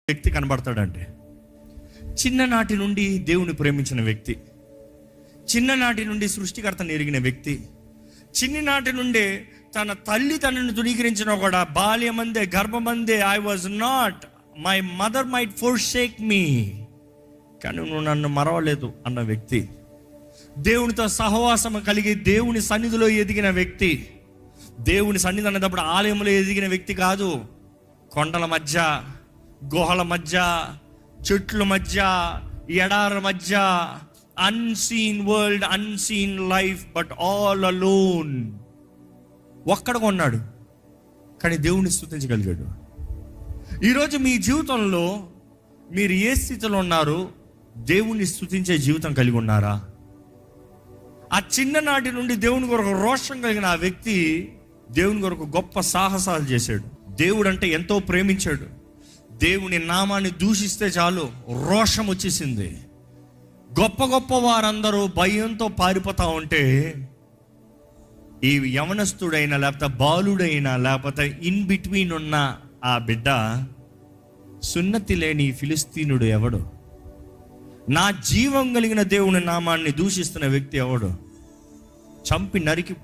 వ్యక్తి కనబడతాడంటే చిన్ననాటి నుండి దేవుని ప్రేమించిన వ్యక్తి, చిన్ననాటి నుండి సృష్టికర్తను ఎరిగిన వ్యక్తి, చిన్ననాటి నుండే తన తల్లి తనను ధృవీకరించిన కూడా బాల్యమందే గర్భమందే I was not, my mother might forsake me, కానీ నువ్వు నన్ను మరవలేదు అన్న వ్యక్తి, దేవునితో సహవాసం కలిగి దేవుని సన్నిధిలో ఎదిగిన వ్యక్తి, దేవుని సన్నిధి అనేటప్పుడు ఆలయంలో ఎదిగిన వ్యక్తి కాదు, కొండల మధ్య, గుహల మధ్య, చెట్ల మధ్య, ఎడార మధ్య, unseen world, unseen life, but all alone. ఒక్కడిగా ఉన్నాడు కానీ దేవుని స్తుతించగలిగాడు. ఈరోజు మీ జీవితంలో మీరు ఏ స్థితిలో ఉన్నారు? దేవుని స్తుతించే జీవితం కలిగి ఉన్నారా? ఆ చిన్ననాటి నుండి దేవుని కొరకు రోషం కలిగిన ఆ వ్యక్తి దేవుని కొరకు గొప్ప సాహసాలు చేశాడు. దేవుడు అంటే ఎంతో ప్రేమించాడు. దేవుని నామాన్ని దూషిస్తే చాలు రోషం వచ్చేసింది. గొప్ప గొప్ప వారందరూ భయంతో పారిపోతా ఉంటే ఈ యవనస్తుడైనా లేకపోతే బాలుడైనా లేకపోతే ఇన్ బిట్వీన్ ఉన్న ఆ బిడ్డ, సున్నతి లేని ఫిలిస్తీనుడు ఎవడు, నా జీవం కలిగిన దేవుని నామాన్ని దూషిస్తున్న వ్యక్తి ఎవడు, చంపి నరికి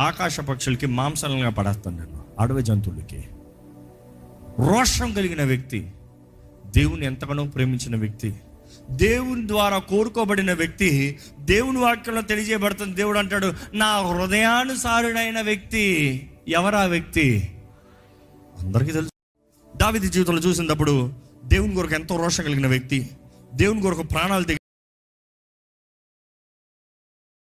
ఆకాశ పక్షులకి మాంసాలంగా పడేస్తాను నేను, అడవి జంతువులకి. రోషం కలిగిన వ్యక్తి, దేవుని ఎంతగానో ప్రేమించిన వ్యక్తి, దేవుని ద్వారా కోరుకోబడిన వ్యక్తి, దేవుని వాక్యంలో తెలియజేయబడుతుంది. దేవుడు అంటాడు, నా హృదయానుసారుడైన వ్యక్తి. ఎవరా వ్యక్తి? అందరికీ తెలుసు. దావీదు జీవితంలో చూసినప్పుడు దేవుని కొరకు ఎంతో రోషం కలిగిన వ్యక్తి, దేవుని కొరకు ప్రాణాలు